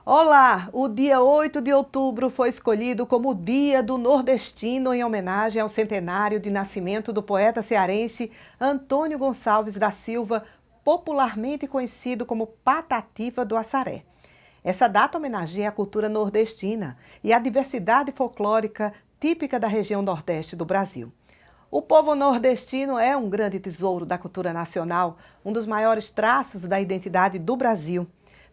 Olá! O dia 8 de outubro foi escolhido como o Dia do Nordestino em homenagem ao centenário de nascimento do poeta cearense Antônio Gonçalves da Silva, popularmente conhecido como Patativa do Assaré. Essa data homenageia a cultura nordestina e a diversidade folclórica típica da região nordeste do Brasil. O povo nordestino é um grande tesouro da cultura nacional, um dos maiores traços da identidade do Brasil.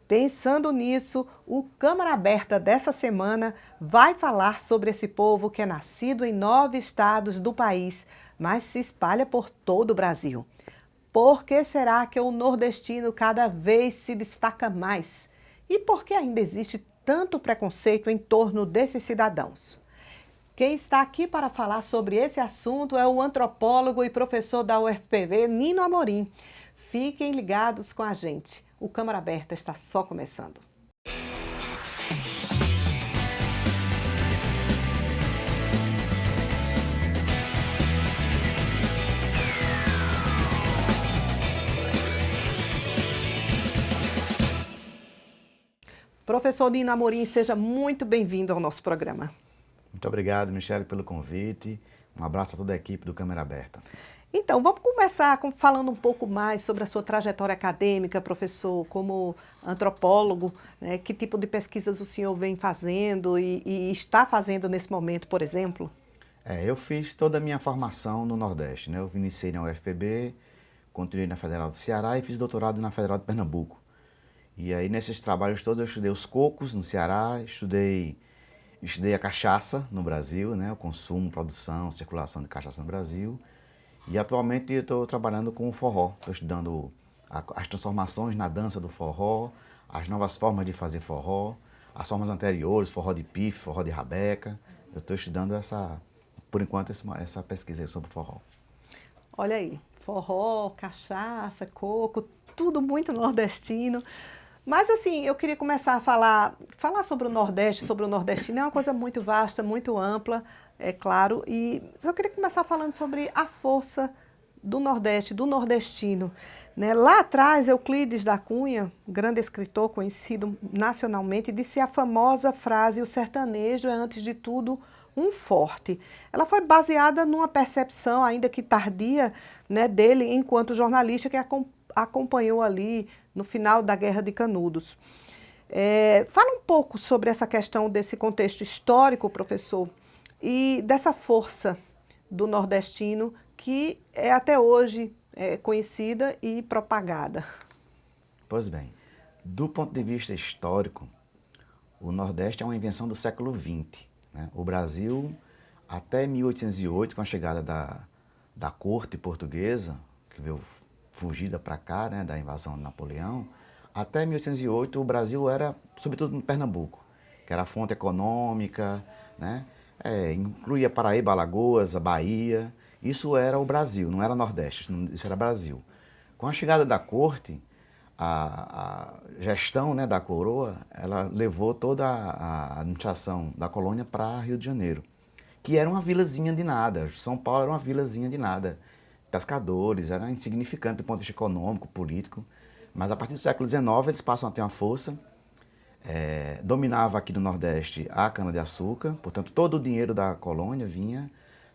Pensando nisso, o Câmara Aberta dessa semana vai falar sobre esse povo que é nascido em 9 estados do país, mas se espalha por todo o Brasil. Por que será que o nordestino cada vez se destaca mais? E por que ainda existe tanto preconceito em torno desses cidadãos? Quem está aqui para falar sobre esse assunto é o antropólogo e professor da UFPB, Nino Amorim. Fiquem ligados com a gente. O Câmara Aberta está só começando. Professor Nino Amorim, seja muito bem-vindo ao nosso programa. Muito obrigado, Michele, pelo convite. Um abraço a toda a equipe do Câmara Aberta. Então, vamos começar falando um pouco mais sobre a sua trajetória acadêmica, professor, como antropólogo, né? Que tipo de pesquisas o senhor vem fazendo e está fazendo nesse momento, por exemplo? Eu fiz toda a minha formação no Nordeste, né? Eu iniciei na UFPB, continuei na Federal do Ceará e fiz doutorado na Federal de Pernambuco. E aí, nesses trabalhos todos, eu estudei os cocos no Ceará, estudei a cachaça no Brasil, né? O consumo, produção, circulação de cachaça no Brasil. E atualmente eu estou trabalhando com o forró, estou estudando as transformações na dança do forró, as novas formas de fazer forró, as formas anteriores, forró de pife, forró de rabeca. Eu estou estudando por enquanto, essa pesquisa sobre forró. Olha aí, forró, cachaça, coco, tudo muito nordestino. Mas assim, eu queria começar a falar sobre o Nordeste, sobre o nordestino, é uma coisa muito vasta, muito ampla, é claro, e eu queria começar falando sobre a força do Nordeste, do nordestino, né? Lá atrás, Euclides da Cunha, grande escritor conhecido nacionalmente, disse a famosa frase: o sertanejo é, antes de tudo, um forte. Ela foi baseada numa percepção, ainda que tardia, né, dele enquanto jornalista que acompanhou ali no final da Guerra de Canudos. Fala um pouco sobre essa questão desse contexto histórico, professor, e dessa força do nordestino que é até hoje conhecida e propagada. Pois bem, do ponto de vista histórico, o Nordeste é uma invenção do século XX, né? O Brasil, até 1808, com a chegada da corte portuguesa, que veio fugida para cá, né, da invasão de Napoleão, até 1808 o Brasil era, sobretudo no Pernambuco, que era a fonte econômica, né, incluía Paraíba, Alagoas, a Bahia. Isso era o Brasil, não era Nordeste, isso era Brasil. Com a chegada da corte, a gestão, né, da coroa, ela levou toda a administração da colônia para Rio de Janeiro, que era uma vilazinha de nada. São Paulo era uma vilazinha de nada. Pescadores, era insignificante do ponto de vista econômico, político, mas a partir do século XIX eles passam a ter uma força. Dominava aqui no Nordeste a cana-de-açúcar, portanto todo o dinheiro da colônia vinha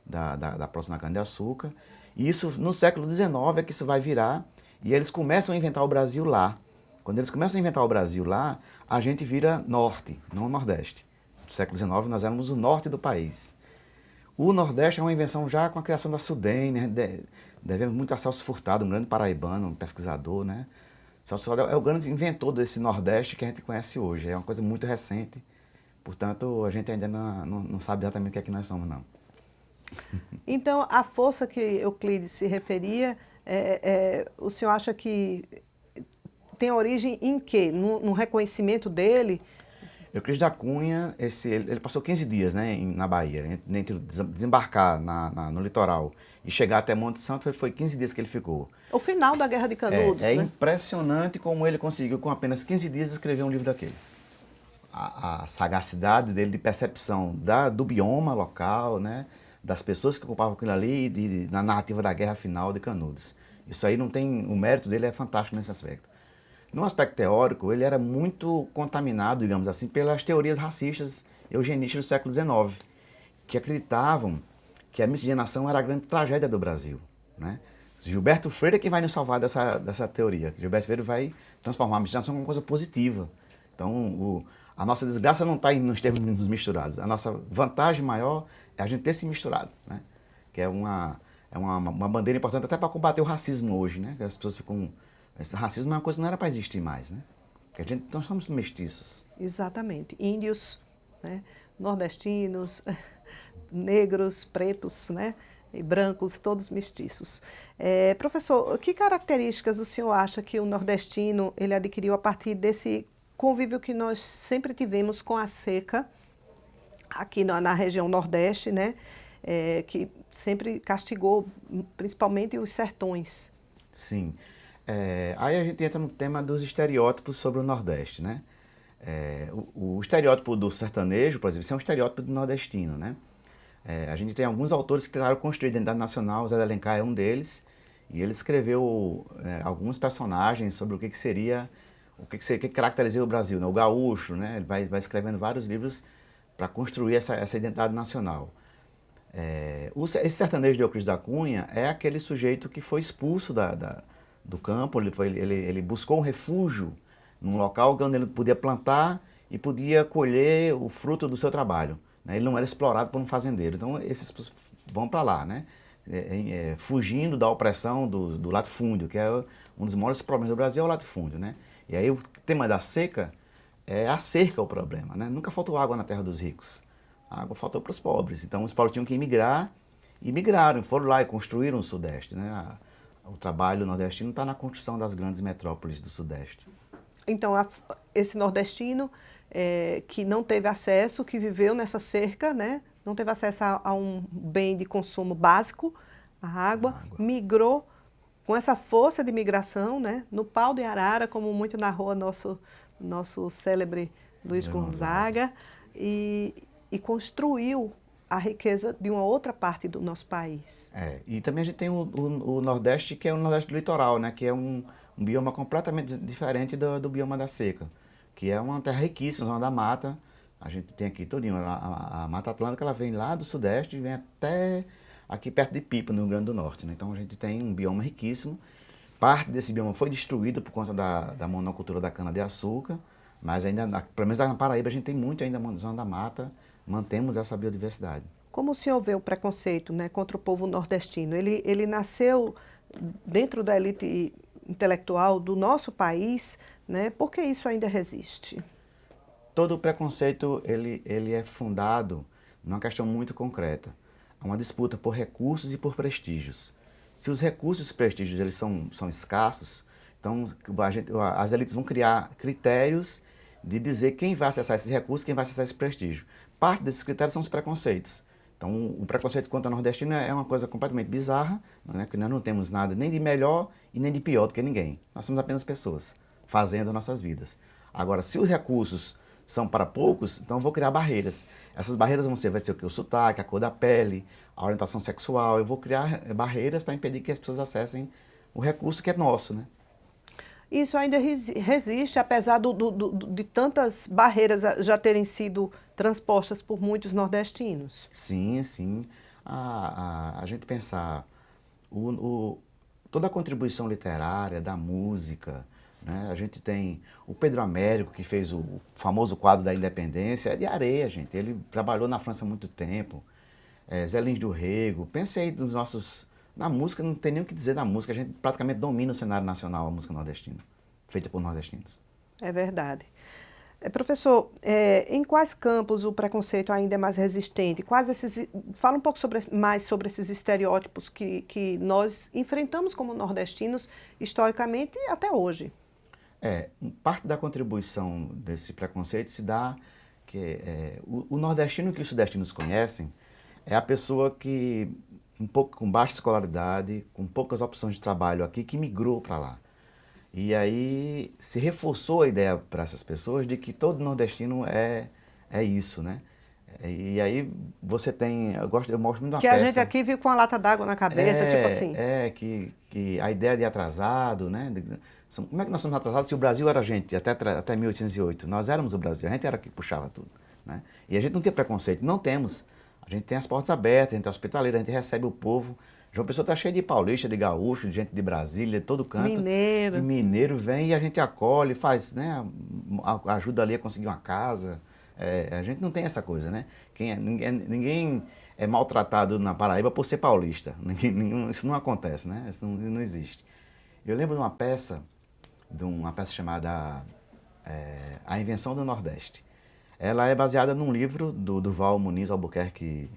da produção da cana-de-açúcar, e isso no século XIX é que isso vai virar, e eles começam a inventar o Brasil lá. Quando eles começam a inventar o Brasil lá, a gente vira norte, não Nordeste. No século XIX nós éramos o norte do país. O Nordeste é uma invenção já com a criação da SUDEM, né? Devemos muito a Celso Furtado, um grande paraibano, um pesquisador, né? Celso Furtado é o grande inventor desse Nordeste que a gente conhece hoje. É uma coisa muito recente, portanto, a gente ainda não sabe exatamente o que é que nós somos, não. Então, a força que Euclides se referia, o senhor acha que tem origem em quê? No reconhecimento dele? Euclides da Cunha, ele passou 15 dias, né, na Bahia, entre desembarcar no litoral e chegar até Monte Santo, foi 15 dias que ele ficou. O final da Guerra de Canudos, É né? impressionante como ele conseguiu, com apenas 15 dias, escrever um livro daquele. A sagacidade dele de percepção do bioma local, né, das pessoas que ocupavam aquilo ali, na narrativa da guerra final de Canudos. Isso aí não tem, o mérito dele é fantástico nesse aspecto. No aspecto teórico, ele era muito contaminado, digamos assim, pelas teorias racistas eugenistas do século XIX, que acreditavam que a miscigenação era a grande tragédia do Brasil, né? Gilberto Freire é quem vai nos salvar dessa teoria. Gilberto Freire vai transformar a miscigenação em uma coisa positiva. Então, a nossa desgraça não está nos termos misturados. A nossa vantagem maior é a gente ter se misturado, né? Que é uma bandeira importante até para combater o racismo hoje, né? Que as pessoas ficam... Esse racismo é uma coisa que não era para existir mais, né? Porque nós somos mestiços. Exatamente. Índios, né? Nordestinos, negros, pretos, né? E brancos, todos mestiços. Professor, que características o senhor acha que o nordestino ele adquiriu a partir desse convívio que nós sempre tivemos com a seca aqui na região Nordeste, né? Que sempre castigou principalmente os sertões? Sim. Aí a gente entra no tema dos estereótipos sobre o Nordeste, né? O estereótipo do sertanejo, por exemplo, isso é um estereótipo do nordestino, né? A gente tem alguns autores que tentaram construir identidade nacional, o Zé de Alencar é um deles, e ele escreveu alguns personagens sobre o que seria, que caracterizou o Brasil, né? O gaúcho, né? Ele vai escrevendo vários livros para construir essa identidade nacional. Esse sertanejo de Euclides da Cunha é aquele sujeito que foi expulso do campo, ele buscou um refúgio num local onde ele podia plantar e podia colher o fruto do seu trabalho, né? Ele não era explorado por um fazendeiro. Então esses vão para lá, né? Fugindo da opressão do latifúndio, que é um dos maiores problemas do Brasil, é o latifúndio, né? E aí o tema da seca a cerca o problema, né? Nunca faltou água na terra dos ricos. A água faltou para os pobres. Então os pobres tinham que emigrar e migraram, foram lá e construíram o Sudeste, né? O trabalho nordestino está na construção das grandes metrópoles do Sudeste. Então, esse nordestino que não teve acesso, que viveu nessa cerca, né? Não teve acesso a um bem de consumo básico, a água, migrou com essa força de migração, né? No pau de arara, como muito narrou nosso célebre Luiz Gonzaga, e construiu a riqueza de uma outra parte do nosso país. E também a gente tem o Nordeste, que é o Nordeste do litoral, né? Que é um bioma completamente diferente do bioma da seca, que é uma terra riquíssima, zona da mata. A gente tem aqui todinho, a Mata Atlântica, ela vem lá do Sudeste e vem até aqui perto de Pipa, no Rio Grande do Norte, né? Então a gente tem um bioma riquíssimo. Parte desse bioma foi destruído por conta da monocultura da cana-de-açúcar, mas ainda, pelo menos na Paraíba, a gente tem muito ainda zona da mata, mantemos essa biodiversidade. Como o senhor vê o preconceito, né, contra o povo nordestino? Ele nasceu dentro da elite intelectual do nosso país, né? Por que isso ainda resiste? Todo o preconceito ele é fundado numa questão muito concreta. É uma disputa por recursos e por prestígios. Se os recursos e os prestígios eles são escassos, então as elites vão criar critérios de dizer quem vai acessar esses recursos, quem vai acessar esse prestígio. Parte desses critérios são os preconceitos. Então, o preconceito contra o nordestino é uma coisa completamente bizarra, né? Porque nós não temos nada nem de melhor e nem de pior do que ninguém. Nós somos apenas pessoas fazendo nossas vidas. Agora, se os recursos são para poucos, então eu vou criar barreiras. Essas barreiras vai ser o que? O sotaque, a cor da pele, a orientação sexual. Eu vou criar barreiras para impedir que as pessoas acessem o recurso que é nosso, né? Isso ainda resiste, apesar de tantas barreiras já terem sido transpostas por muitos nordestinos. Sim, sim. A gente pensar toda a contribuição literária, da música, né? A gente tem o Pedro Américo, que fez o famoso quadro da Independência, é de Areia, gente. Ele trabalhou na França há muito tempo. Zé Lins do Rego. Pensei nos nossos... Na música, não tem nem o que dizer da música. A gente praticamente domina o cenário nacional, a música nordestina, feita por nordestinos. É verdade. Professor, em quais campos o preconceito ainda é mais resistente? Fala um pouco mais sobre esses estereótipos que nós enfrentamos como nordestinos, historicamente e até hoje. Parte da contribuição desse preconceito se dá que o nordestino que os sudestinos conhecem é a pessoa que, um pouco com baixa escolaridade, com poucas opções de trabalho aqui, que migrou para lá. E aí se reforçou a ideia para essas pessoas de que todo nordestino é isso, né? E aí você tem, eu mostro muito uma Que peça. a gente aqui vive com a lata d'água na cabeça, tipo assim. Que a ideia de atrasado, né? Como é que nós somos atrasados se o Brasil era a gente até 1808? Nós éramos o Brasil, a gente era que puxava tudo, né? E a gente não tinha preconceito, não temos. A gente tem as portas abertas, a gente é hospitaleiro, a gente recebe o povo. João Pessoa está cheio de paulista, de gaúcho, de gente de Brasília, de todo canto. Mineiro. E mineiro vem e a gente acolhe, faz, né? Ajuda ali a conseguir uma casa. A gente não tem essa coisa, né? Ninguém é maltratado na Paraíba por ser paulista. Isso não acontece, né? Isso não existe. Eu lembro de uma peça chamada A Invenção do Nordeste. Ela é baseada num livro do Durval Muniz Albuquerque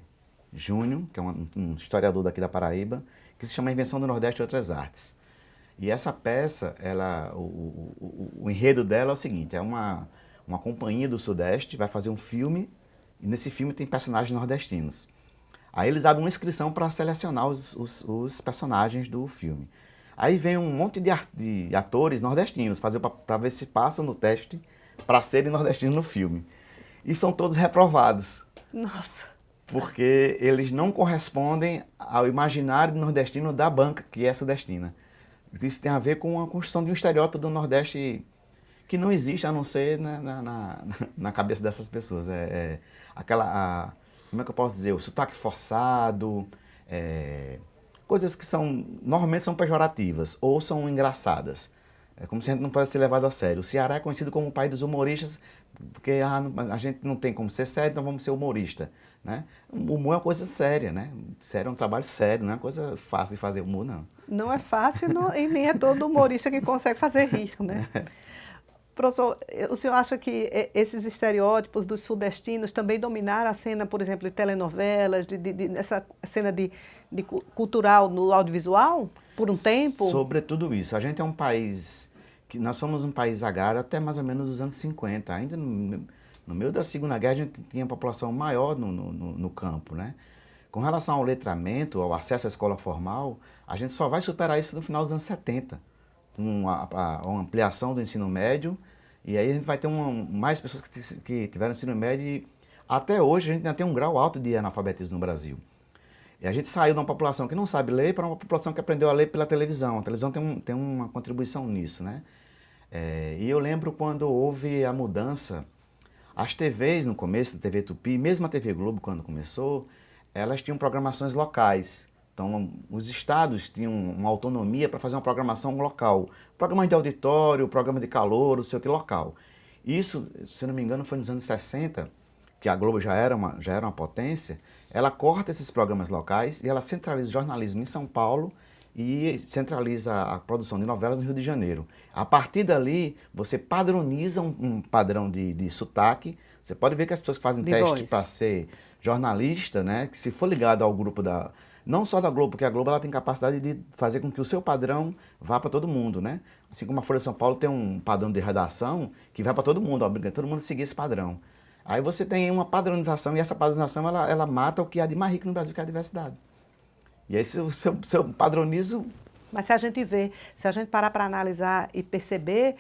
Júnior, que é um historiador daqui da Paraíba, que se chama A Invenção do Nordeste e Outras Artes. E essa peça, o enredo dela é o seguinte, é uma companhia do Sudeste vai fazer um filme, e nesse filme tem personagens nordestinos. Aí eles abrem uma inscrição para selecionar os personagens do filme. Aí vem um monte de atores nordestinos para ver se passam no teste para serem nordestinos no filme. E são todos reprovados. Nossa! Porque eles não correspondem ao imaginário nordestino da banca, que é sudestina. Isso tem a ver com a construção de um estereótipo do Nordeste que não existe, a não ser na cabeça dessas pessoas. Como é que eu posso dizer? O sotaque forçado, coisas que normalmente são pejorativas ou são engraçadas. É como se a gente não pudesse ser levado a sério. O Ceará é conhecido como o país dos humoristas, porque a gente não tem como ser sério, então vamos ser humorista, né? O humor é uma coisa séria, né? Sério é um trabalho sério, não é uma coisa fácil de fazer humor, não. Não é fácil e nem é todo humorista que consegue fazer rir, né? Professor, o senhor acha que esses estereótipos dos sudestinos também dominaram a cena, por exemplo, de telenovelas, essa cena cultural no audiovisual, por um tempo? Sobretudo isso. A gente é um país, nós somos um país agrário até mais ou menos os anos 50. Ainda no meio da Segunda Guerra a gente tinha população maior no campo, né? Com relação ao letramento, ao acesso à escola formal, a gente só vai superar isso no final dos anos 70. Uma ampliação do ensino médio, e aí a gente vai ter mais pessoas que tiveram ensino médio, e até hoje a gente ainda tem um grau alto de analfabetismo no Brasil. E a gente saiu de uma população que não sabe ler para uma população que aprendeu a ler pela televisão. A televisão tem uma contribuição nisso, né? E eu lembro quando houve a mudança, as TVs no começo, a TV Tupi, mesmo a TV Globo quando começou, elas tinham programações locais. Então, os estados tinham uma autonomia para fazer uma programação local. Programa de auditório, programa de calor, não sei o que, local. Isso, se não me engano, foi nos anos 60, que a Globo já era uma potência. Ela corta esses programas locais e ela centraliza o jornalismo em São Paulo e centraliza a produção de novelas no Rio de Janeiro. A partir dali, você padroniza um padrão de sotaque. Você pode ver que as pessoas que fazem teste para ser jornalista, né, que se for ligado ao grupo não só da Globo, porque a Globo ela tem capacidade de fazer com que o seu padrão vá para todo mundo, né? Assim como a Folha de São Paulo tem um padrão de redação que vai para todo mundo, obriga todo mundo a seguir esse padrão. Aí você tem uma padronização, e essa padronização ela mata o que há de mais rico no Brasil, que é a diversidade. E aí se eu padronizo... Mas se a gente parar para analisar e perceber,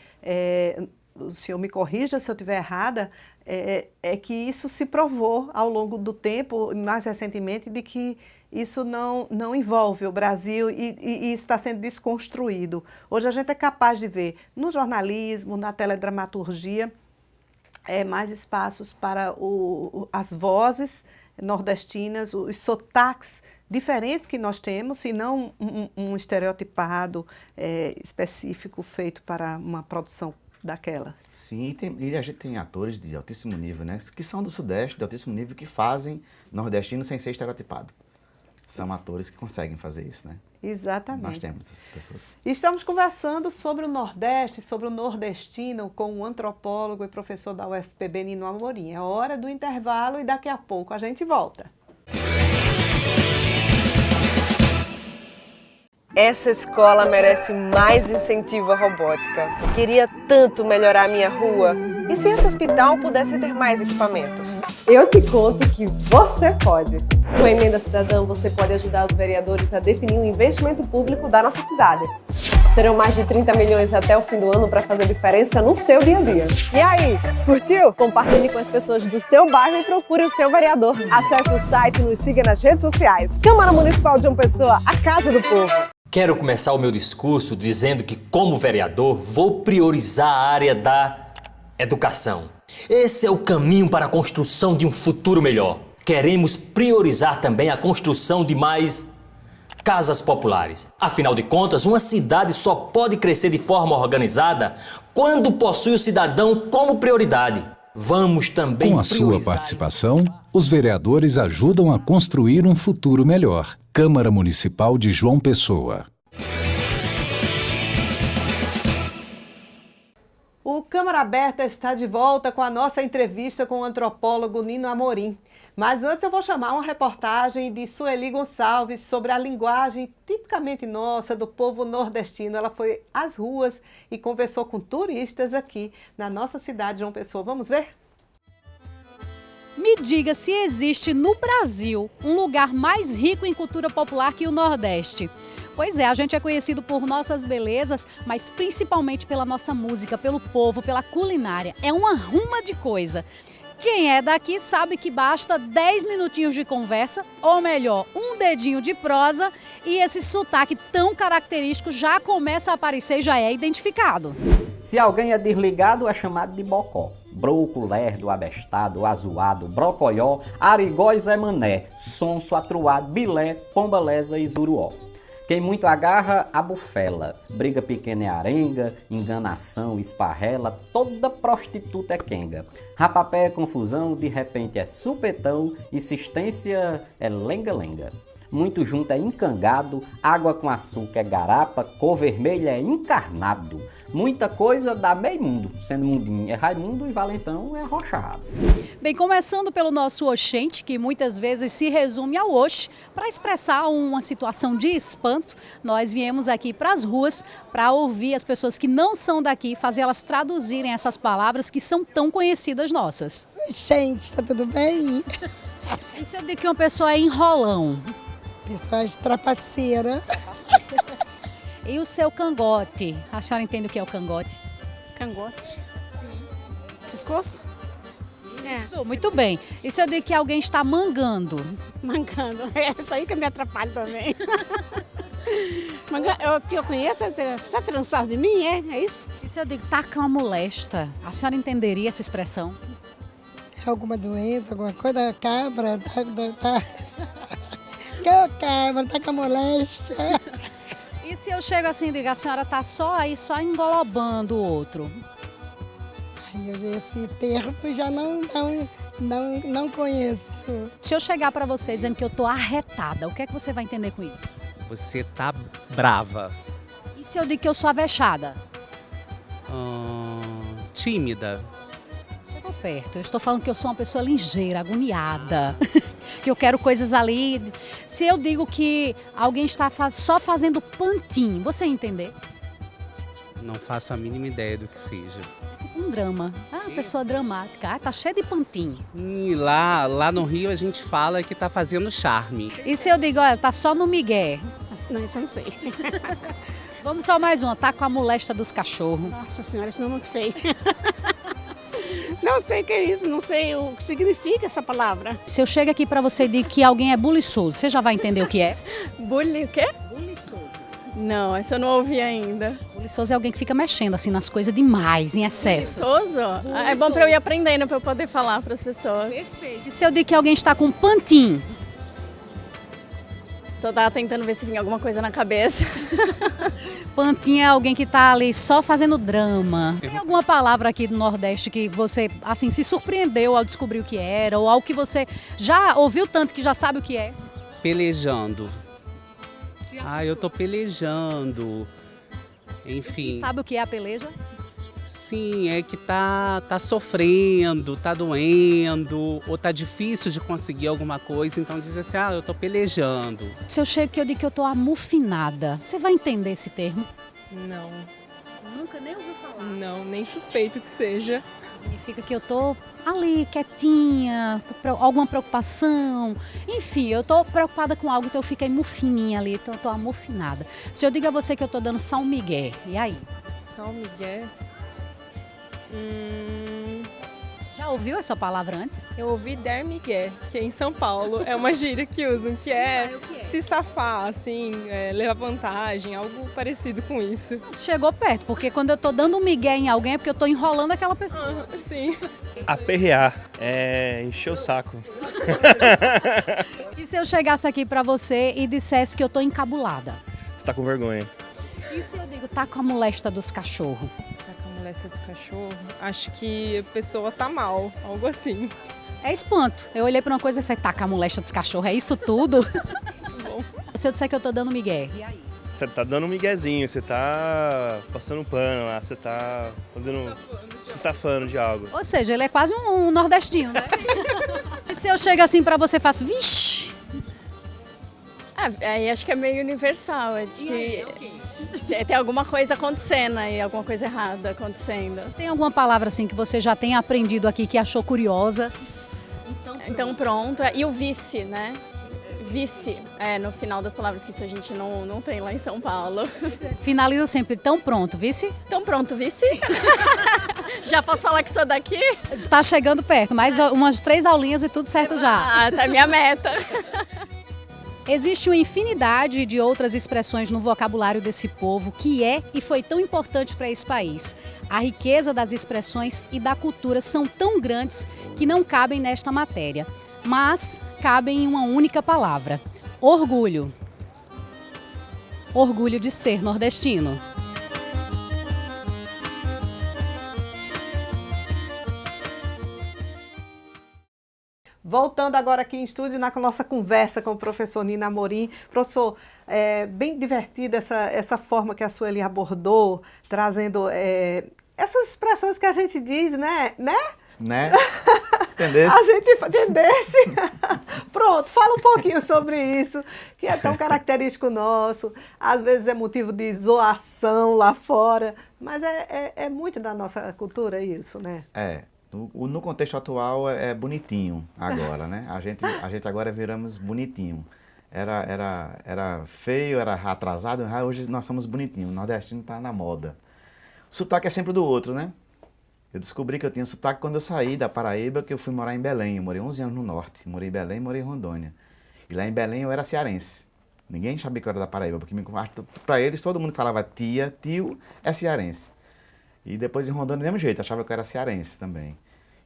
o senhor me corrija se eu estiver errada, é que isso se provou ao longo do tempo, mais recentemente, de que isso não envolve o Brasil e isso está sendo desconstruído. Hoje a gente é capaz de ver no jornalismo, na teledramaturgia, mais espaços para as vozes nordestinas, os sotaques diferentes que nós temos, e não um estereotipado específico feito para uma produção daquela. Sim, e a gente tem atores de altíssimo nível, né, que são do Sudeste, de altíssimo nível, que fazem nordestino sem ser estereotipado. São atores que conseguem fazer isso, né? Exatamente. Nós temos essas pessoas. Estamos conversando sobre o Nordeste, sobre o nordestino, com o antropólogo e professor da UFPB, Nino Amorim. É hora do intervalo e daqui a pouco a gente volta. Essa escola merece mais incentivo à robótica. Queria tanto melhorar a minha rua. E se esse hospital pudesse ter mais equipamentos? Eu te conto que você pode. Com a Emenda Cidadã, você pode ajudar os vereadores a definir o investimento público da nossa cidade. Serão mais de 30 milhões até o fim do ano para fazer diferença no seu dia a dia. E aí, curtiu? Compartilhe com as pessoas do seu bairro e procure o seu vereador. Acesse o site e nos siga nas redes sociais. Câmara Municipal de João Pessoa, a Casa do Povo. Quero começar o meu discurso dizendo que, como vereador, vou priorizar a área da educação. Esse é o caminho para a construção de um futuro melhor. Queremos priorizar também a construção de mais casas populares. Afinal de contas, uma cidade só pode crescer de forma organizada quando possui o cidadão como prioridade. Vamos também Com a sua participação, os vereadores ajudam a construir um futuro melhor. Câmara Municipal de João Pessoa. O Câmara Aberta está de volta com a nossa entrevista com o antropólogo Nino Amorim. Mas antes eu vou chamar uma reportagem de Sueli Gonçalves sobre a linguagem tipicamente nossa do povo nordestino. Ela foi às ruas e conversou com turistas aqui na nossa cidade, João Pessoa. Vamos ver? Me diga se existe no Brasil um lugar mais rico em cultura popular que o Nordeste. Pois é, a gente é conhecido por nossas belezas, mas principalmente pela nossa música, pelo povo, pela culinária. É uma ruma de coisa. Quem é daqui sabe que basta 10 minutinhos de conversa, ou melhor, um dedinho de prosa, e esse sotaque tão característico já começa a aparecer e já é identificado. Se alguém é desligado, é chamado de bocó. Broco, lerdo, abestado, azuado, brocoió, arigó e Zé Mané, sonso, atruado, bilé, pombaleza e zuruó. Quem muito agarra, abufela. Briga pequena é arenga, enganação, esparrela, toda prostituta é quenga. Rapapé é confusão, de repente é supetão, insistência é lenga-lenga. Muito junto é encangado, água com açúcar é garapa, cor vermelha é encarnado. Muita coisa dá meio mundo, sendo mundinho é Raimundo e Valentão é arrochado. Bem, começando pelo nosso oxente, que muitas vezes se resume ao oxe, para expressar uma situação de espanto, nós viemos aqui para as ruas para ouvir as pessoas que não são daqui, fazer elas traduzirem essas palavras que são tão conhecidas nossas. Gente, tá tudo bem? Isso eu digo que uma pessoa é enrolão. Pessoa de trapaceira. E o seu cangote? A senhora entende o que é o cangote? Cangote? Sim. Pescoço? Isso, muito bem. E se eu digo que alguém está mangando? Mangando. É isso aí que me atrapalha também. O que eu conheço, você está tirando sarro de mim, é isso? E se eu digo tá com uma molesta? A senhora entenderia essa expressão? É alguma doença, alguma coisa? Cabra, cabra, tá com moléstia. E se eu chego assim e digo, a senhora tá só aí, só engolobando o outro? Ai, esse termo já não conheço. Se eu chegar para você dizendo que eu tô arretada, o que é que você vai entender com isso? Você tá brava. E se eu digo que eu sou avexada? Tímida. Chegou perto. Eu estou falando que eu sou uma pessoa ligeira, agoniada. Que eu quero coisas ali. Se eu digo que alguém está só fazendo pantim, você ia entender? Não faço a mínima ideia do que seja. É tipo um drama. Pessoa dramática. Tá cheia de pantim. E lá no Rio a gente fala que tá fazendo charme. E se eu digo, olha, tá só no migué? Não, isso eu não sei. Vamos só mais uma. Tá com a molesta dos cachorros. Nossa senhora, isso não é muito feio. Não sei o que é isso, não sei o que significa essa palavra. Se eu chego aqui pra você e digo que alguém é buliçoso, você já vai entender o que é? Bully o quê? Buliçoso. Não, essa eu não ouvi ainda. Buliçoso é alguém que fica mexendo assim nas coisas demais, em excesso. Buliçoso? É bom pra eu ir aprendendo, pra eu poder falar pras pessoas. Perfeito. E se eu digo que alguém está com pantim? Tô tentando ver se vinha alguma coisa na cabeça. Pantim é alguém que tá ali só fazendo drama. Tem alguma palavra aqui do Nordeste que você, assim, se surpreendeu ao descobrir o que era? Ou algo que você já ouviu tanto que já sabe o que é? Pelejando. Eu tô pelejando. Enfim. Sabe o que é a peleja? Sim, é que tá sofrendo, tá doendo, ou tá difícil de conseguir alguma coisa, então diz assim, eu tô pelejando. Se eu chego que eu digo que eu tô amufinada, você vai entender esse termo? Não. Nunca nem ouviu falar? Não, nem suspeito que seja. Significa que eu tô ali, quietinha, alguma preocupação. Enfim, eu tô preocupada com algo, então eu fiquei mufininha ali, então eu tô amofinada. Se eu digo a você que eu tô dando São Miguel, e aí? São Miguel? Já ouviu essa palavra antes? Eu ouvi der migué, que em São Paulo é uma gíria que usam, que é se safar, assim, levar vantagem, algo parecido com isso. Chegou perto, porque quando eu tô dando um migué em alguém é porque eu tô enrolando aquela pessoa. Sim. Aperrear, encher o saco. E se eu chegasse aqui pra você e dissesse que eu tô encabulada? Você tá com vergonha. E se eu digo, tá com a molesta dos cachorros? Tá com a molesta dos cachorros? Acho que a pessoa tá mal, algo assim. É espanto. Eu olhei pra uma coisa e falei, tá com a molesta dos cachorros, é isso tudo? Bom. Se eu disser que eu tô dando migué, e aí? Você tá dando um miguezinho, você tá passando um pano lá, você tá se safando de algo. Ou seja, ele é quase um nordestino, né? E se eu chego assim pra você e faço, vixe! Aí acho que é meio universal, acho que tem alguma coisa acontecendo aí, alguma coisa errada acontecendo. Tem alguma palavra assim que você já tenha aprendido aqui que achou curiosa? Então pronto. E o vice, né? Vice, no final das palavras, que isso a gente não tem lá em São Paulo. Finaliza sempre, tão pronto, vice? Tão pronto, vice? Já posso falar que sou daqui? Está chegando perto, mais umas 3 aulinhas e tudo certo já. Tá minha meta. Existe uma infinidade de outras expressões no vocabulário desse povo que é e foi tão importante para esse país. A riqueza das expressões e da cultura são tão grandes que não cabem nesta matéria, mas cabem em uma única palavra: orgulho. Orgulho de ser nordestino. Voltando agora aqui em estúdio na nossa conversa com o professor Nina Amorim. Professor, bem divertida essa forma que a Sueli abordou, trazendo essas expressões que a gente diz, né? Né? Entendesse? A gente entendesse. Pronto, fala um pouquinho sobre isso, que é tão característico nosso. Às vezes é motivo de zoação lá fora, mas é muito da nossa cultura isso, né? No contexto atual é bonitinho agora, né? A gente agora viramos bonitinho. Era feio, era atrasado, hoje nós somos bonitinhos. O nordestino está na moda. O sotaque é sempre do outro, né? Eu descobri que eu tinha sotaque quando eu saí da Paraíba, que eu fui morar em Belém. Eu morei 11 anos no norte. Morei em Belém, morei em Rondônia. E lá em Belém eu era cearense. Ninguém sabia que eu era da Paraíba, porque para eles todo mundo falava tia, tio, é cearense. E depois em Rondônia, do mesmo jeito, achava que eu era cearense também.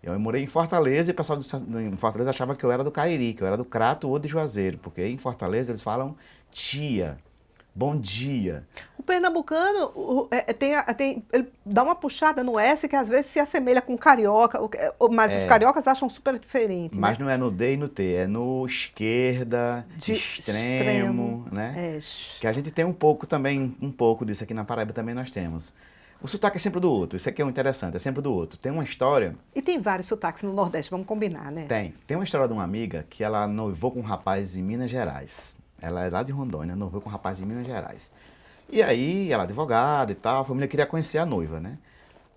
Eu morei em Fortaleza e o pessoal em Fortaleza achava que eu era do Cariri, que eu era do Crato ou de Juazeiro, porque em Fortaleza eles falam tia, bom dia. O pernambucano ele dá uma puxada no S que às vezes se assemelha com o carioca, mas os cariocas acham super diferente. Mas né? não é no D e no T, é no esquerda, de extremo, né? Que a gente tem um pouco disso aqui na Paraíba também nós temos. O sotaque é sempre do outro, isso aqui é o interessante, é sempre do outro. Tem uma história... E tem vários sotaques no Nordeste, vamos combinar, né? Tem uma história de uma amiga que ela noivou com um rapaz em Minas Gerais. Ela é lá de Rondônia, noivou com um rapaz em Minas Gerais. E aí, ela é advogada e tal, a família queria conhecer a noiva, né?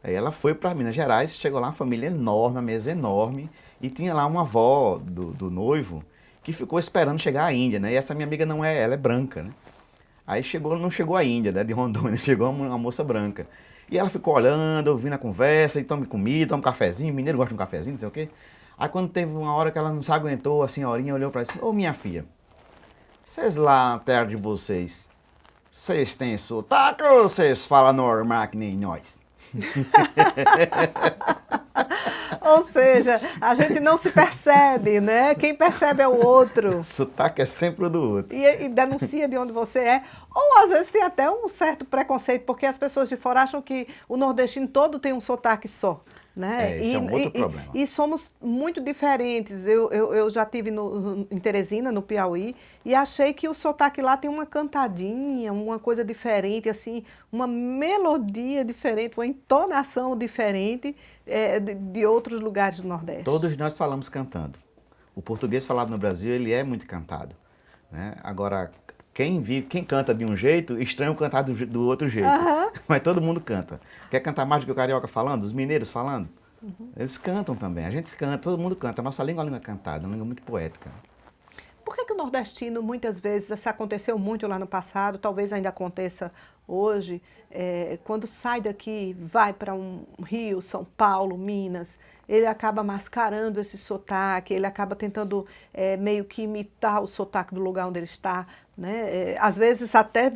Aí ela foi para Minas Gerais, chegou lá, uma família enorme, uma mesa enorme, e tinha lá uma avó do noivo que ficou esperando chegar a Índia, né? E essa minha amiga ela é branca, né? Aí não chegou a Índia, né, de Rondônia, chegou uma moça branca. E ela ficou olhando, ouvindo a conversa, e tome comida, toma um cafezinho, mineiro gosta de um cafezinho, não sei o quê. Aí quando teve uma hora que ela não se aguentou, a senhorinha olhou para ela e disse, ô minha filha, vocês lá na terra de vocês têm sotaque ou vocês falam normal que nem nós? Ou seja, a gente não se percebe, né? Quem percebe é o outro. Sotaque é sempre o do outro. E denuncia de onde você é. Ou às vezes tem até um certo preconceito, porque as pessoas de fora acham que o nordestino todo tem um sotaque só. Né? Esse é um outro problema. E somos muito diferentes. Eu já estive em Teresina, no Piauí, e achei que o sotaque lá tem uma cantadinha, uma coisa diferente, assim, uma melodia diferente, uma entonação diferente de outros lugares do Nordeste. Todos nós falamos cantando. O português falado no Brasil, ele é muito cantado. Né? Agora, quem canta de um jeito, estranha o cantar do outro jeito. Mas todo mundo canta. Quer cantar mais do que o carioca falando? Os mineiros falando? Eles cantam também, a gente canta, todo mundo canta. A nossa língua é uma língua cantada, uma língua muito poética. Por que o nordestino, muitas vezes, isso aconteceu muito lá no passado, talvez ainda aconteça hoje, quando sai daqui, vai para um Rio, São Paulo, Minas, ele acaba mascarando esse sotaque, ele acaba tentando meio que imitar o sotaque do lugar onde ele está, né? Às vezes até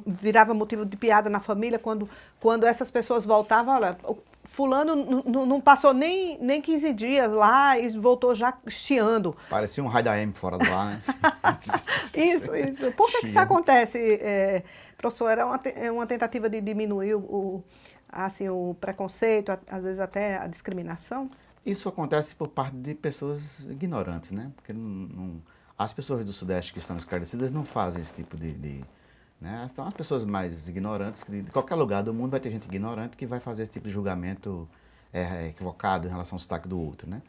virava motivo de piada na família quando essas pessoas voltavam, olha, fulano não passou nem 15 dias lá e voltou já chiando. Parecia um raio da M fora do ar, né? Isso. Por que isso acontece, professor? É uma tentativa de diminuir o preconceito, às vezes até a discriminação? Isso acontece por parte de pessoas ignorantes, né? Porque as pessoas do Sudeste que estão esclarecidas não fazem esse tipo né? São as pessoas mais ignorantes, que de qualquer lugar do mundo vai ter gente ignorante que vai fazer esse tipo de julgamento equivocado em relação ao sotaque do outro, né?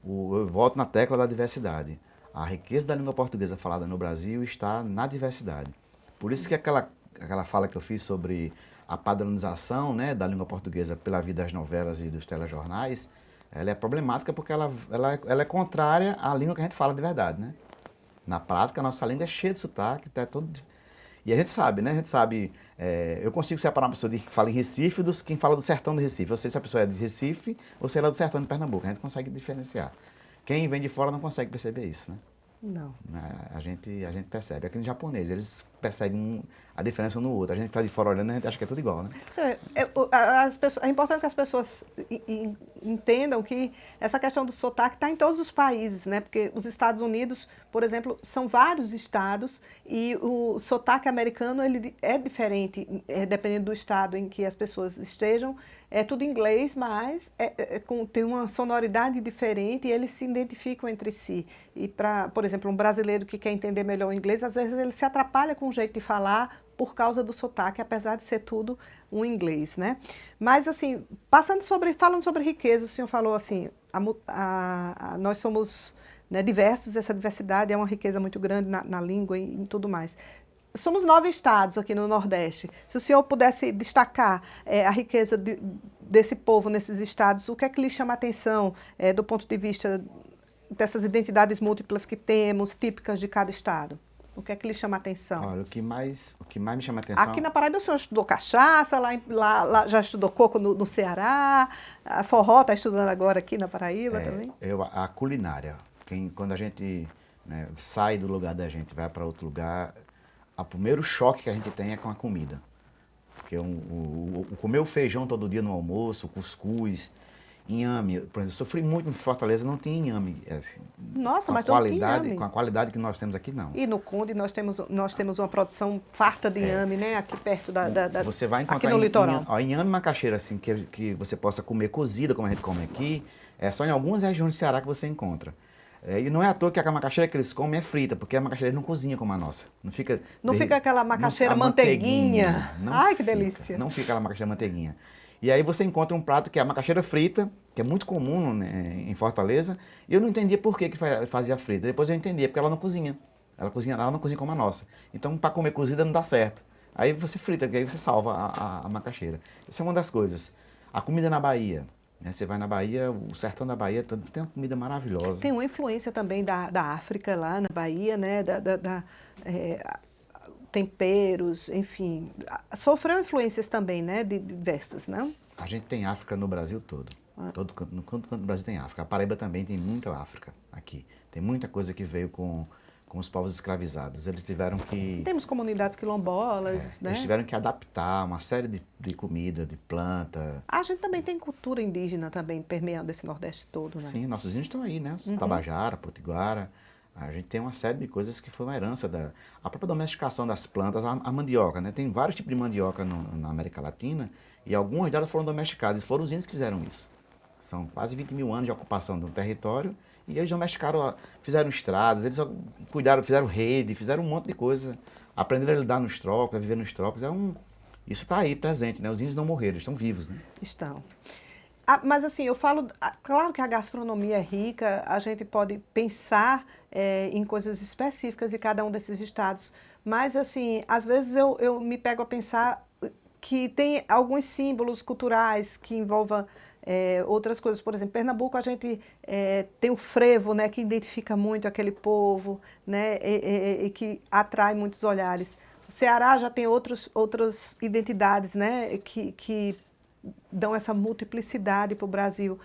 Eu volto na tecla da diversidade. A riqueza da língua portuguesa falada no Brasil está na diversidade. Por isso que aquela fala que eu fiz sobre a padronização, né, da língua portuguesa pela via das novelas e dos telejornais, ela é problemática porque ela é contrária à língua que a gente fala de verdade, né? Na prática, a nossa língua é cheia de sotaque, tá todo... E a gente sabe, né? Eu consigo separar uma pessoa que fala em Recife de quem fala do sertão do Recife. Eu sei se a pessoa é de Recife ou se ela é do sertão de Pernambuco. A gente consegue diferenciar. Quem vem de fora não consegue perceber isso, né? Não. A gente percebe. Aqui no japonês, eles percebem a diferença um no outro. A gente que está de fora olhando, a gente acha que é tudo igual, né? É importante que as pessoas entendam que essa questão do sotaque está em todos os países, né? Porque os Estados Unidos, por exemplo, são vários estados e o sotaque americano ele é diferente, dependendo do estado em que as pessoas estejam. É tudo inglês, mas tem uma sonoridade diferente e eles se identificam entre si. E, por exemplo, um brasileiro que quer entender melhor o inglês, às vezes ele se atrapalha com o jeito de falar por causa do sotaque, apesar de ser tudo um inglês, né? Mas, assim, falando sobre riqueza, o senhor falou assim, nós somos, né, diversos, essa diversidade é uma riqueza muito grande na língua e em tudo mais. Somos 9 estados aqui no Nordeste. Se o senhor pudesse destacar a riqueza desse povo nesses estados, o que é que lhe chama a atenção do ponto de vista dessas identidades múltiplas que temos, típicas de cada estado? O que é que lhe chama a atenção? Olha, o que mais me chama a atenção... Aqui na Paraíba o senhor estudou cachaça, lá já estudou coco no Ceará, a forró está estudando agora aqui na Paraíba também? A culinária. Quando a gente, né, sai do lugar da gente, vai para outro lugar... O primeiro choque que a gente tem é com a comida. Porque comer o feijão todo dia no almoço, cuscuz, inhame. Por exemplo, eu sofri muito em Fortaleza, não tinha inhame. Assim, nossa, mas não tinha inhame. Com a qualidade que nós temos aqui, não. E no Conde nós temos uma produção farta de inhame, né? Aqui perto você vai encontrar aqui no litoral. Inhame macaxeira, assim, que você possa comer cozida, como a gente come aqui, é só em algumas regiões do Ceará que você encontra. E não é à toa que a macaxeira que eles comem é frita, porque a macaxeira não cozinha como a nossa. Não fica aquela macaxeira manteiguinha. Ai, que delícia. Não fica aquela macaxeira manteiguinha. E aí você encontra um prato que é a macaxeira frita, que é muito comum, né, em Fortaleza, e eu não entendia por que fazia frita. Depois eu entendi, porque ela não cozinha. Ela não cozinha como a nossa. Então, para comer cozida não dá certo. Aí você frita, porque aí você salva a macaxeira. Essa é uma das coisas. A comida na Bahia. Você vai na Bahia, o sertão da Bahia tem uma comida maravilhosa. Tem uma influência também da África lá na Bahia, né? Temperos, enfim. Sofreu influências também, né? Diversas, não? A gente tem África no Brasil todo. Todo canto do Brasil tem África. A Paraíba também tem muita África aqui. Tem muita coisa que veio com os povos escravizados. Eles tiveram que... Temos comunidades quilombolas, né? Eles tiveram que adaptar uma série de comida, de planta. A gente também tem cultura indígena também permeando esse Nordeste todo, né? Sim, nossos índios estão aí, né? Tabajara, Potiguara. A gente tem uma série de coisas que foi uma herança a própria domesticação das plantas, a mandioca, né? Tem vários tipos de mandioca na América Latina e algumas delas foram domesticadas. Foram os índios que fizeram isso. São quase 20 mil anos de ocupação do território. E eles domesticaram, fizeram estradas, eles cuidaram, fizeram rede, fizeram um monte de coisa. Aprenderam a lidar nos trópicos, a viver nos trópicos. Isso está aí presente, né? Os índios não morreram, eles estão vivos, né? Estão. Mas assim, eu falo, claro que a gastronomia é rica, a gente pode pensar em coisas específicas de cada um desses estados. Mas assim, às vezes eu me pego a pensar que tem alguns símbolos culturais que envolvam outras coisas. Por exemplo, Pernambuco a gente tem o frevo, né, que identifica muito aquele povo, né, e que atrai muitos olhares. O Ceará já tem outras identidades, né, que dão essa multiplicidade para o Brasil.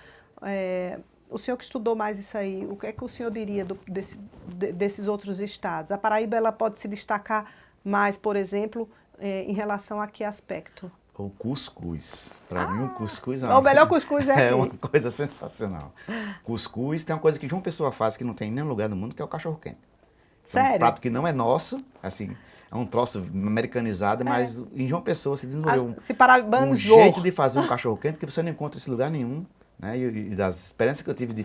O senhor que estudou mais isso aí, o que é que o senhor diria desses outros estados? A Paraíba ela pode se destacar mais, por exemplo, em relação a que aspecto? O cuscuz. Para mim, o cuscuz o melhor cuscuz é aqui. uma coisa sensacional. Cuscuz tem uma coisa que João Pessoa faz que não tem em nenhum lugar do mundo, que é o cachorro-quente. Sério? É um prato que não é nosso, assim, é um troço americanizado, mas em João Pessoa se desenvolveu um jeito de fazer um cachorro-quente que você não encontra em lugar nenhum. Né? E das experiências que eu tive de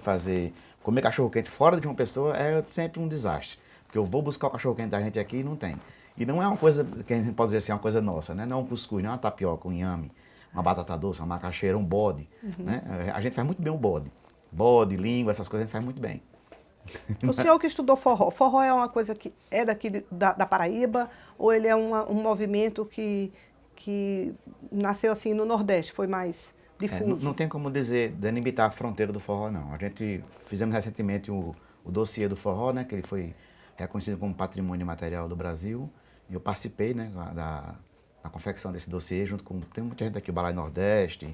comer cachorro-quente fora de João Pessoa é sempre um desastre. Porque eu vou buscar o cachorro-quente da gente aqui e não tem. E não é uma coisa que a gente pode dizer assim, uma coisa nossa, né? Não é um cuscuz, não é uma tapioca, um inhame, uma batata doce, uma macaxeira, um bode. Né? A gente faz muito bem o bode. Bode, língua, essas coisas a gente faz muito bem. O senhor que estudou forró, forró é uma coisa que é daqui da Paraíba ou ele é um movimento que nasceu assim no Nordeste, foi mais difuso? Não tem como dizer, delimitar a fronteira do forró, não. A gente fizemos recentemente o dossiê do forró, né, que ele foi reconhecido como Patrimônio Imaterial do Brasil, e eu participei, né, da confecção desse dossiê, junto com, tem muita gente aqui, o Balai Nordeste,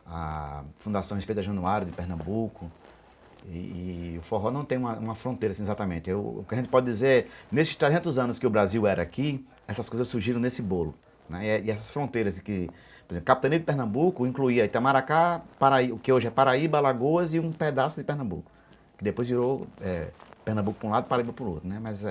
a Fundação Respeita Januário de Pernambuco, e o forró não tem uma fronteira assim, exatamente. O que a gente pode dizer é, nesses 300 anos que o Brasil era aqui, essas coisas surgiram nesse bolo. Né? E essas fronteiras que, por exemplo, Capitania de Pernambuco incluía Itamaracá, o que hoje é Paraíba, Alagoas e um pedaço de Pernambuco, que depois virou Pernambuco para um lado, Paraíba para o outro. Né? Mas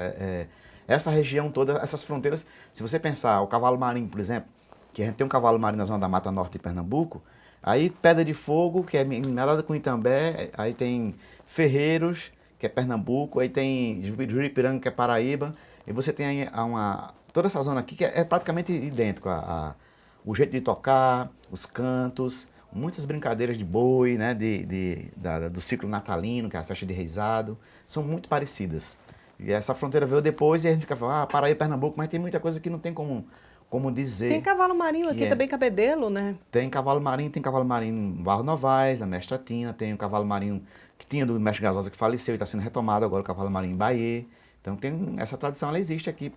essa região toda, essas fronteiras, se você pensar o cavalo marinho, por exemplo, que a gente tem um cavalo marinho na zona da Mata Norte de Pernambuco, aí Pedra de Fogo, que é nada com Itambé, aí tem Ferreiros, que é Pernambuco, aí tem Juripiranga, que é Paraíba, e você tem toda essa zona aqui que é praticamente idêntico, o jeito de tocar, os cantos, muitas brincadeiras de boi, né, do ciclo natalino, que é a festa de reisado, são muito parecidas. E essa fronteira veio depois e a gente fica falando, Paraíba e Pernambuco, mas tem muita coisa que não tem como dizer. Tem cavalo marinho aqui também, Cabedelo, né? Tem cavalo marinho em Barro Novaes, na Mestra Tina, tem o cavalo marinho que tinha do Mestre Gasosa que faleceu e está sendo retomado agora, o cavalo marinho em Bahia. Então essa tradição, ela existe aqui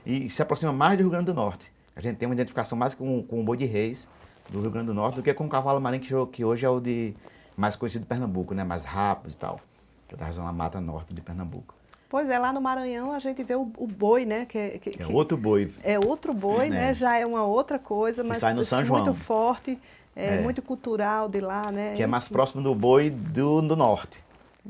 e se aproxima mais do Rio Grande do Norte. A gente tem uma identificação mais com o boi de reis do Rio Grande do Norte do que com o cavalo marinho que hoje é o mais conhecido de Pernambuco, né? Mais rápido e tal, que é da região da Mata Norte de Pernambuco. Pois é, lá no Maranhão a gente vê o boi, né? Que é outro boi. É outro boi, né? Já é uma outra coisa, mas sai no São João. Muito forte, muito cultural de lá, né? Que é mais próximo do boi do norte,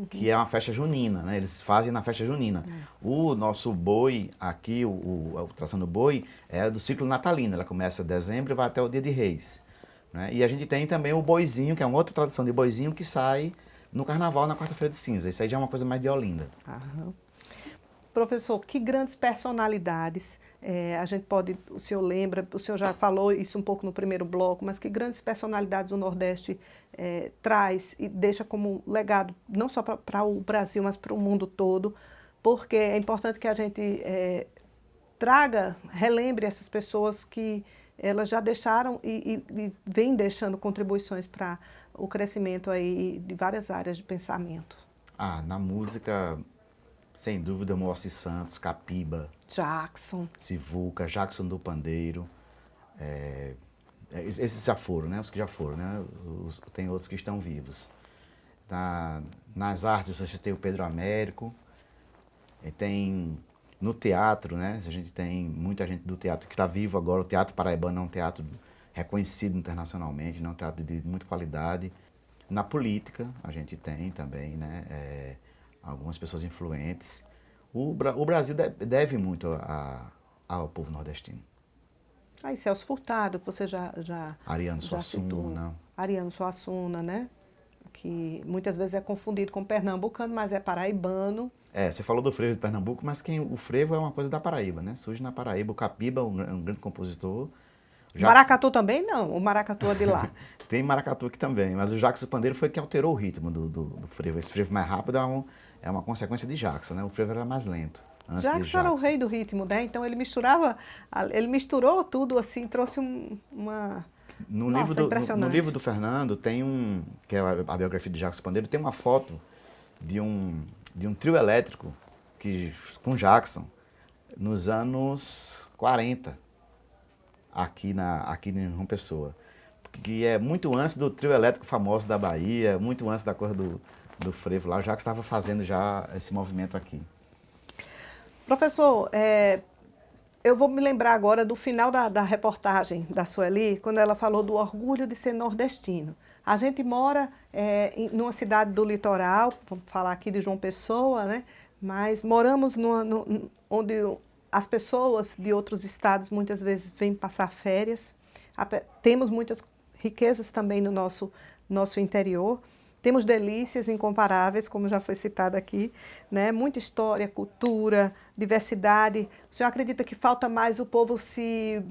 que é uma festa junina, né? Eles fazem na festa junina. O nosso boi aqui, a tração do boi, é do ciclo natalino. Ela começa em dezembro e vai até o dia de Reis. Né? E a gente tem também o boizinho, que é uma outra tradição de boizinho, que sai no carnaval, na quarta-feira de cinza. Isso aí já é uma coisa mais de Olinda. Professor, que grandes personalidades a gente pode, o senhor lembra, o senhor já falou isso um pouco no primeiro bloco, mas que grandes personalidades o Nordeste traz e deixa como legado, não só para o Brasil, mas para o mundo todo, porque é importante que a gente relembre essas pessoas que elas já deixaram e vêm deixando contribuições para o crescimento aí de várias áreas de pensamento. Na música, sem dúvida, Moacir Santos, Capiba, Jackson, Sivuca, Jackson do Pandeiro, esses já foram, né? Os que já foram, né? Tem outros que estão vivos. Nas artes, você tem o Pedro Américo, tem no teatro, né? A gente tem muita gente do teatro que está vivo agora. O Teatro Paraibano é um teatro reconhecido internacionalmente, é um teatro de muita qualidade. Na política, a gente tem também, né? Algumas pessoas influentes. O Brasil deve muito ao povo nordestino. E Celso Furtado, que você já Ariano Suassuna. Ariano Suassuna, né? Que muitas vezes é confundido com pernambucano, mas é paraibano. Você falou do frevo de Pernambuco, mas o frevo é uma coisa da Paraíba, né? Surge na Paraíba. O Capiba, um grande compositor. Maracatu também não, o maracatu é de lá. Tem maracatu aqui também, mas o Jackson Pandeiro foi que alterou o ritmo do frevo. Esse frevo mais rápido é uma consequência de Jackson, né? O frevo era mais lento. Jackson era o rei do ritmo, né? Então ele misturou tudo assim, trouxe No, Nossa, livro do, impressionante. no livro do Fernando tem que é a biografia de Jackson Pandeiro, tem uma foto de um trio elétrico com Jackson nos anos 40, aqui em João Pessoa. Que é muito antes do trio elétrico famoso da Bahia, muito antes da coisa do frevo lá, o Jackson estava fazendo já esse movimento aqui. Professor, eu vou me lembrar agora do final da reportagem da Sueli, quando ela falou do orgulho de ser nordestino. A gente mora numa cidade do litoral, vamos falar aqui de João Pessoa, né? Mas moramos onde as pessoas de outros estados muitas vezes vêm passar férias. Temos muitas riquezas também no nosso interior. Temos delícias incomparáveis, como já foi citado aqui, né? Muita história, cultura, diversidade. O senhor acredita que falta mais o povo se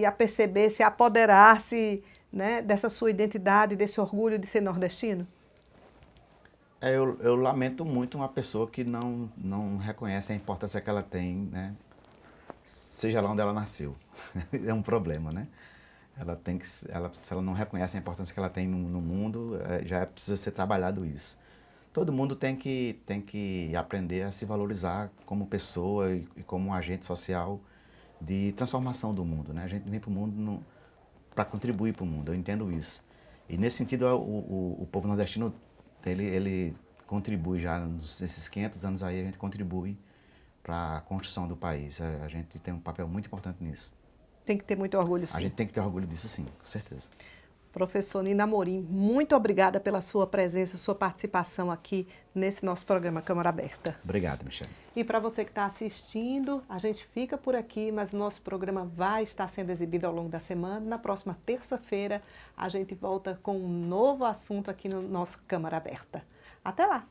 aperceber, se apoderar-se, né, dessa sua identidade, desse orgulho de ser nordestino? Eu lamento muito uma pessoa que não reconhece a importância que ela tem, né? Seja lá onde ela nasceu. É um problema, né? Se ela não reconhece a importância que ela tem no mundo, já precisa ser trabalhado isso. Todo mundo tem que aprender a se valorizar como pessoa e como um agente social de transformação do mundo, né? A gente vem para o mundo para contribuir para o mundo, eu entendo isso. E nesse sentido, o povo nordestino, ele contribui já, nesses 500 anos aí, a gente contribui para a construção do país. A gente tem um papel muito importante nisso. Tem que ter muito orgulho, sim. A gente tem que ter orgulho disso, sim, com certeza. Professor Nina Amorim, muito obrigada pela sua presença, sua participação aqui nesse nosso programa Câmara Aberta. Obrigado, Michele. E para você que está assistindo, a gente fica por aqui, mas o nosso programa vai estar sendo exibido ao longo da semana. Na próxima terça-feira, a gente volta com um novo assunto aqui no nosso Câmara Aberta. Até lá!